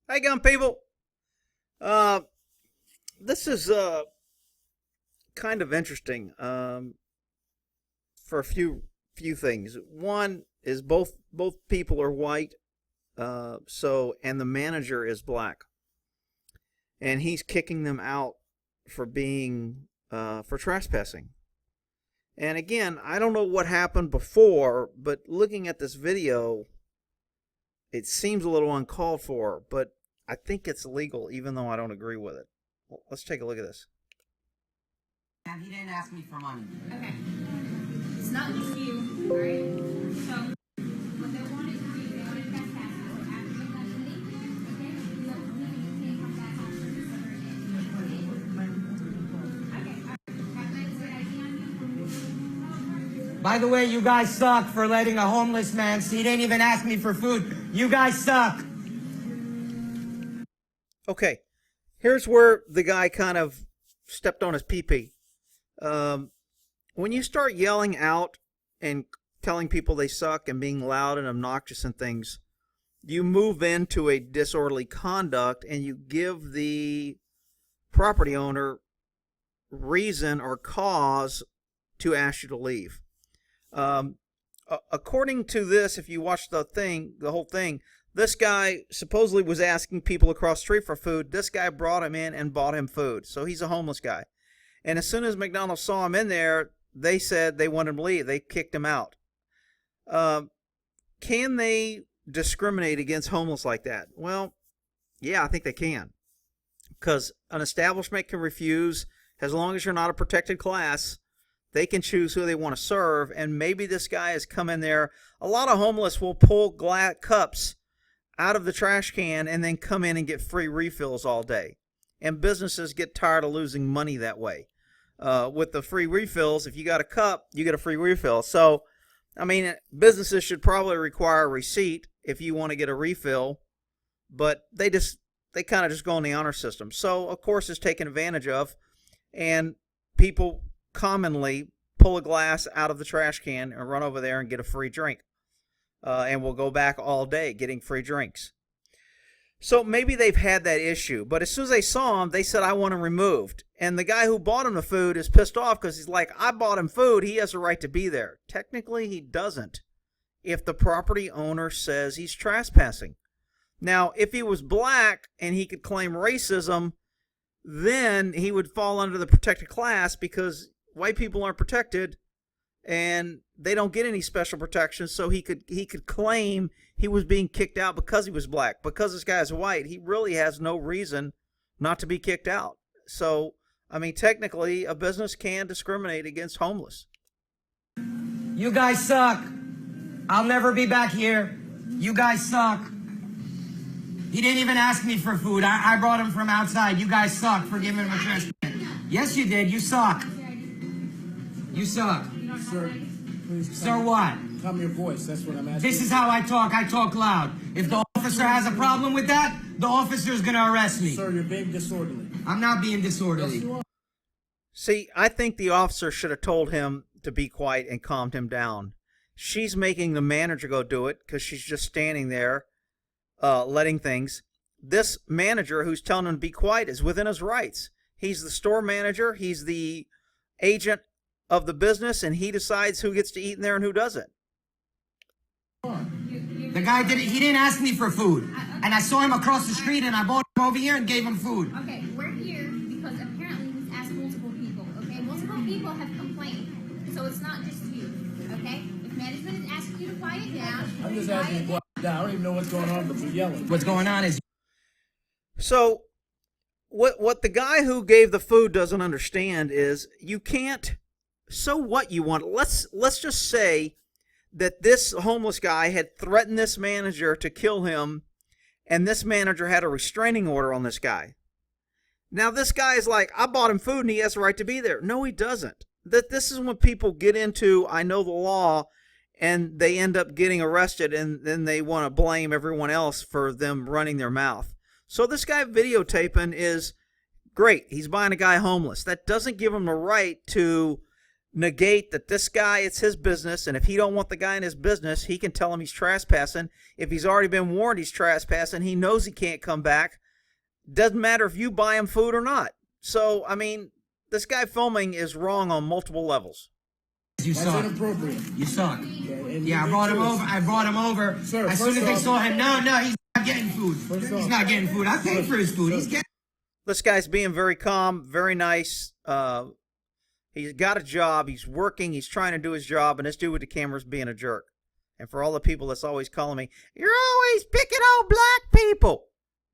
Hey, gun people. Uh, this is kind of interesting for a few things. One is both people are white, and the manager is black, and he's kicking them out for being for trespassing. And again, I don't know what happened before, but looking at this video, it seems a little uncalled for, but I think it's legal, even though I don't agree with it. Well, let's take a look at this. And he didn't ask me for money. Okay. It's not just you, alright? So, what they wanted to do, they wanted to trespass you after the custody, okay? You don't can't come back after December again. Okay, alright. Have a nice day. By the way, you guys suck for letting a homeless man, he didn't even ask me for food. You guys suck. Okay, here's where the guy kind of stepped on his pee-pee. When you start yelling out and telling people they suck and being loud and obnoxious and things, you move into a disorderly conduct and you give the property owner reason or cause to ask you to leave. According to this, if you watch the whole thing, this guy supposedly was asking people across the street for food. This guy brought him in and bought him food. So he's a homeless guy. And as soon as McDonald's saw him in there, they said they wanted him to leave. They kicked him out. Can they discriminate against homeless like that? Well, yeah, I think they can. Because an establishment can refuse, as long as you're not a protected class, they can choose who they want to serve. And maybe this guy has come in there. A lot of homeless will pull glass cups out of the trash can and then come in and get free refills all day. And businesses get tired of losing money that way. With the free refills, if you got a cup, you get a free refill. So, I mean, businesses should probably require a receipt if you want to get a refill, but they kind of just go on the honor system. So, of course, it's taken advantage of, and people commonly pull a glass out of the trash can and run over there and get a free drink. And will go back all day getting free drinks. So maybe they've had that issue, but as soon as they saw him, they said, I want him removed. And the guy who bought him the food is pissed off because he's like, I bought him food. He has a right to be there. Technically, he doesn't if the property owner says he's trespassing. Now, if he was black and he could claim racism, then he would fall under the protected class because white people aren't protected and they don't get any special protection. So he could claim he was being kicked out because he was black. Because this guy's white, he really has no reason not to be kicked out. So, I mean, technically, a business can discriminate against homeless. You guys suck. I'll never be back here. You guys suck. He didn't even ask me for food. I brought him from outside. You guys suck for giving him a trespass. Yes, you did. You suck. You suck. Sir, please. Sir, what? Calm your voice. That's what I'm asking. This is how I talk. I talk loud. If the officer has a problem with that, the officer's going to arrest me. Sir, you're being disorderly. I'm not being disorderly. Yes, you are. See, I think the officer should have told him to be quiet and calmed him down. She's making the manager go do it because she's just standing there letting things. This manager who's telling him to be quiet is within his rights. He's the store manager. He's the agent of the business, and he decides who gets to eat in there and who doesn't. The guy he didn't ask me for food. And I saw him across the street and I bought him over here and gave him food. Okay, we're here because apparently he's asked multiple people, okay? Multiple people have complained. So it's not just you, okay? If management is asking you to quiet down, I'm just asking you to quiet down. I don't even know what's going on, but you're yelling. What's going on is... So what the guy who gave the food doesn't understand is you can't... So what you want? Let's just say that this homeless guy had threatened this manager to kill him, and this manager had a restraining order on this guy. Now this guy is like, I bought him food and he has a right to be there. No, he doesn't. This is when people get into, I know the law, and they end up getting arrested, and then they want to blame everyone else for them running their mouth. So this guy videotaping is great. He's buying a guy homeless. That doesn't give him the right to negate that this guy, it's his business, and if he don't want the guy in his business, he can tell him he's trespassing. If he's already been warned he's trespassing, he knows he can't come back. Doesn't matter if you buy him food or not. So, I mean, this guy filming is wrong on multiple levels. You That's suck. inappropriate. You suck. And Yeah, I brought him over. I brought him over. Sir, as soon as first they off- saw him, no, he's not getting food. First He's off- not getting food. I paid for his food. He's getting. This guy's being very calm, very nice. He's got a job. He's working. He's trying to do his job. And this dude with the camera is being a jerk. And for all the people that's always calling me, you're always picking on black people.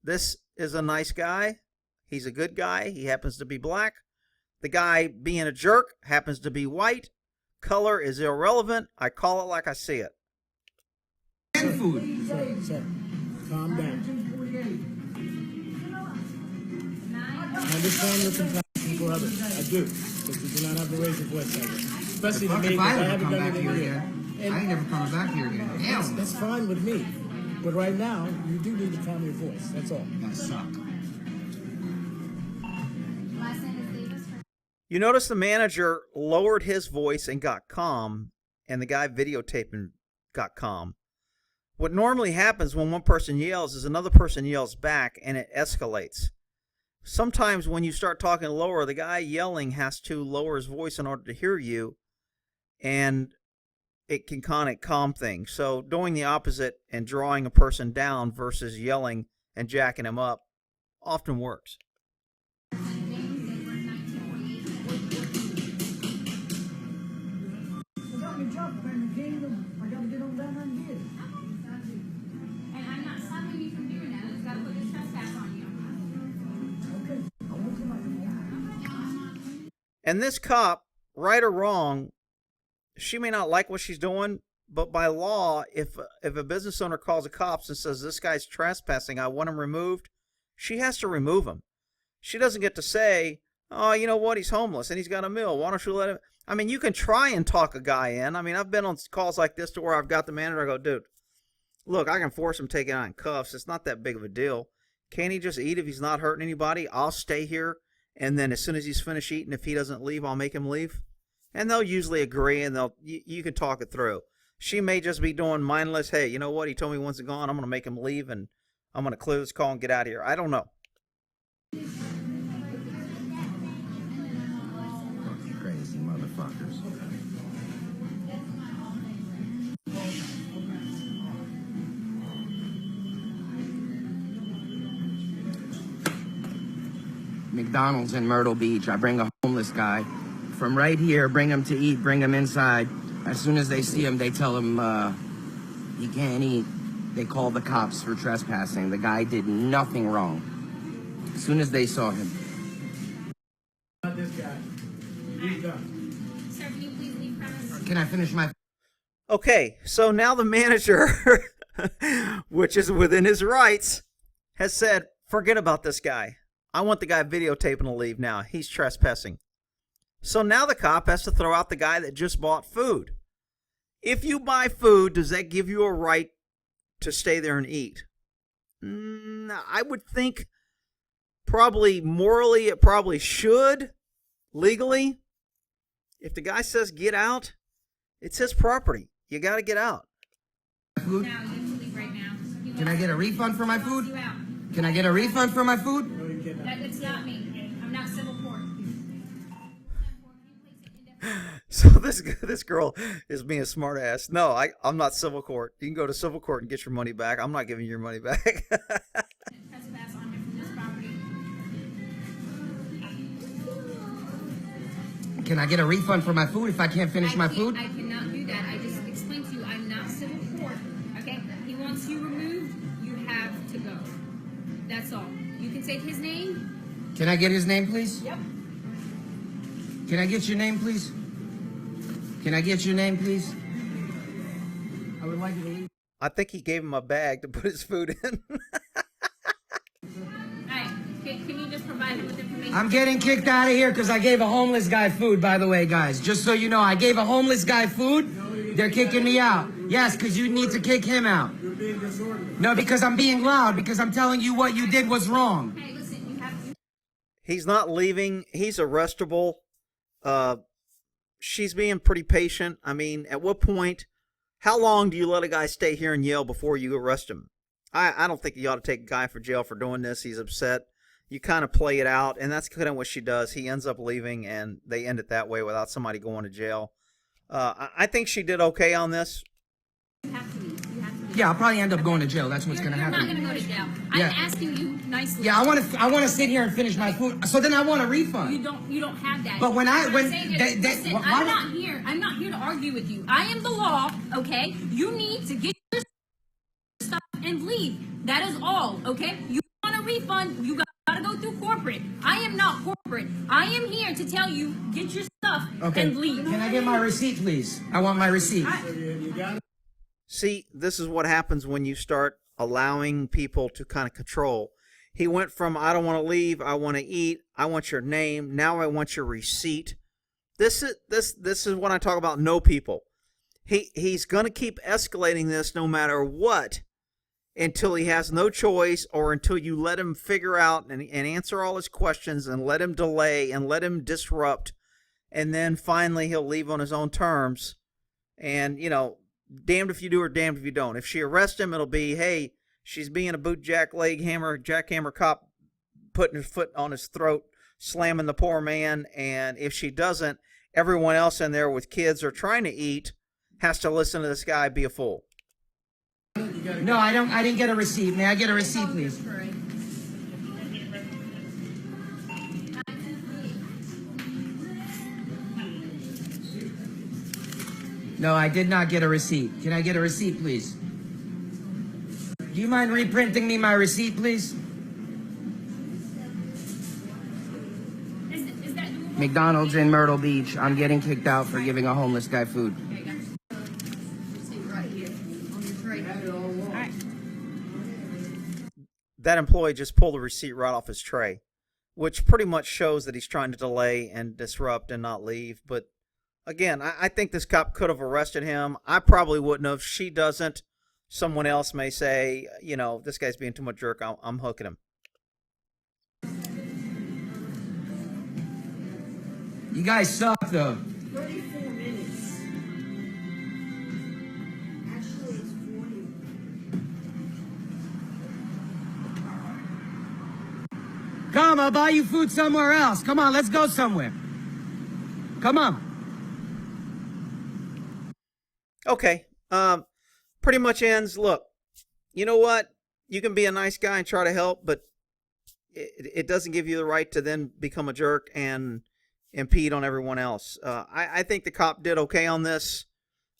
This is a nice guy. He's a good guy. He happens to be black. The guy being a jerk happens to be white. Color is irrelevant. I call it like I see it. Getting food. Sir, calm down. I understand your compassion for others. I do. But you do not have to raise your voice like that. Especially to Fuck me, if because I I ever haven't come done back anything here here. again. I ain't never coming back here again. Hell no. That's fine with me. But right now, you do need to calm your voice. That's all. You guys suck. Last name is Davis. You notice the manager lowered his voice and got calm, and the guy videotaping got calm. What normally happens when one person yells is another person yells back, and it escalates. Sometimes when you start talking lower, the guy yelling has to lower his voice in order to hear you, and it can kind of calm things. So doing the opposite and drawing a person down versus yelling and jacking him up often works. And I'm not stopping you from doing that. I just gotta put this trespass on you. And this cop, right or wrong, she may not like what she's doing, but by law, if a business owner calls the cops and says, this guy's trespassing, I want him removed, she has to remove him. She doesn't get to say, oh, you know what, he's homeless and he's got a mill. Why don't you let him? I mean, you can try and talk a guy in. I mean, I've been on calls like this to where I've got the manager, I go, dude, look, I can force him taken out in cuffs. It's not that big of a deal. Can't he just eat if he's not hurting anybody? I'll stay here. And then as soon as he's finished eating, if he doesn't leave, I'll make him leave. And they'll usually agree, and you can talk it through. She may just be doing mindless, hey, you know what? He told me once he's gone, I'm going to make him leave, and I'm going to clear this call and get out of here. I don't know. Fucking crazy motherfuckers. McDonald's in Myrtle Beach. I bring a homeless guy from right here, bring him to eat, bring him inside. As soon as they see him, they tell him he can't eat. They call the cops for trespassing. The guy did nothing wrong. As soon as they saw him. Not this guy. He's done. Sir, can you please leave premise? Can I finish my... Okay, so now the manager, which is within his rights, has said, forget about this guy. I want the guy videotaping to leave now. He's trespassing. So now the cop has to throw out the guy that just bought food. If you buy food, does that give you a right to stay there and eat? I would think probably morally it probably should. Legally, if the guy says get out, it's his property. You got to get out. Food? Now, you have to leave right now. He Can I wants get a refund for my you food? out. Can I get a refund for my food? It's not me. I'm not civil court. So this girl is being a smart ass. No, I'm not civil court. You can go to civil court and get your money back. I'm not giving you your money back. Trespass on him from this property. Can I get a refund for my food if I can't finish my food? I cannot do that. I just explained to you I'm not civil court. Okay? He wants you removed. You have to go. That's all. You can take his name. Can I get his name, please? Yep. Can I get your name, please? Can I get your name, please? I would like you to leave. I think he gave him a bag to put his food in. Alright. Can you just provide him with information? I'm getting kicked out of here because I gave a homeless guy food, by the way, guys. Just so you know, I gave a homeless guy food. They're kicking me out. Yes, because you need to kick him out. You're being disorderly. No, because I'm being loud, because I'm telling you what you did was wrong. Hey, listen, you have to. He's not leaving. He's arrestable. she's being pretty patient. I mean, at what point, how long do you let a guy stay here in Yale before you arrest him? I don't think you ought to take a guy for jail for doing this. He's upset. You kind of play it out, and that's kind of what she does. He ends up leaving, and they end it that way without somebody going to jail. I think she did okay on this. You have to leave. You have to leave. Yeah, I'll probably end up going to jail. That's what's You're going to not happen. going to go to jail. Yeah. I'm asking you nicely. Yeah, I want to sit here and finish my food. So then I want a refund. You don't have that. But when Listen, I'm not here to argue with you. I am the law, okay? You need to get your stuff and leave. That is all, okay? You want a refund, you gotta go through corporate. I am not corporate. I am here to tell you, get your stuff and leave. Can I get my receipt, please? I want my receipt. See, this is what happens when you start allowing people to kind of control. He went from, I don't want to leave, I want to eat, I want your name, now I want your receipt. This is when I talk about no people. He's going to keep escalating this no matter what until he has no choice, or until you let him figure out and answer all his questions and let him delay and let him disrupt. And then finally he'll leave on his own terms. And, you know, damned if you do or damned if you don't. If she arrests him, it'll be, hey, she's being a boot jackhammer cop, putting his foot on his throat, slamming the poor man. And if she doesn't, everyone else in there with kids or trying to eat has to listen to this guy be a fool. No, I didn't get a receipt. May I get a receipt, please? No, I did not get a receipt. Can I get a receipt, please? Do you mind reprinting me my receipt, please? Is that doable? McDonald's in Myrtle Beach. I'm getting kicked out for giving a homeless guy food. There you go. Right here on your tray. All right. That employee just pulled the receipt right off his tray, which pretty much shows that he's trying to delay and disrupt and not leave. But again, I think this cop could have arrested him. I probably wouldn't have. She doesn't. Someone else may say, you know, this guy's being too much jerk. I'm hooking him. You guys suck, though. 34 minutes. Actually, it's 40. Come, I'll buy you food somewhere else. Come on, let's go somewhere. Come on. Okay. Pretty much ends. Look, you know what? You can be a nice guy and try to help, but it doesn't give you the right to then become a jerk and impede on everyone else. I think the cop did okay on this.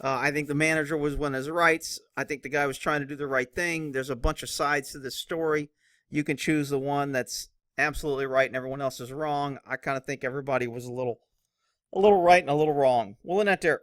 I think the manager was within his rights. I think the guy was trying to do the right thing. There's a bunch of sides to this story. You can choose the one that's absolutely right and everyone else is wrong. I kind of think everybody was a little right and a little wrong. We'll end that there.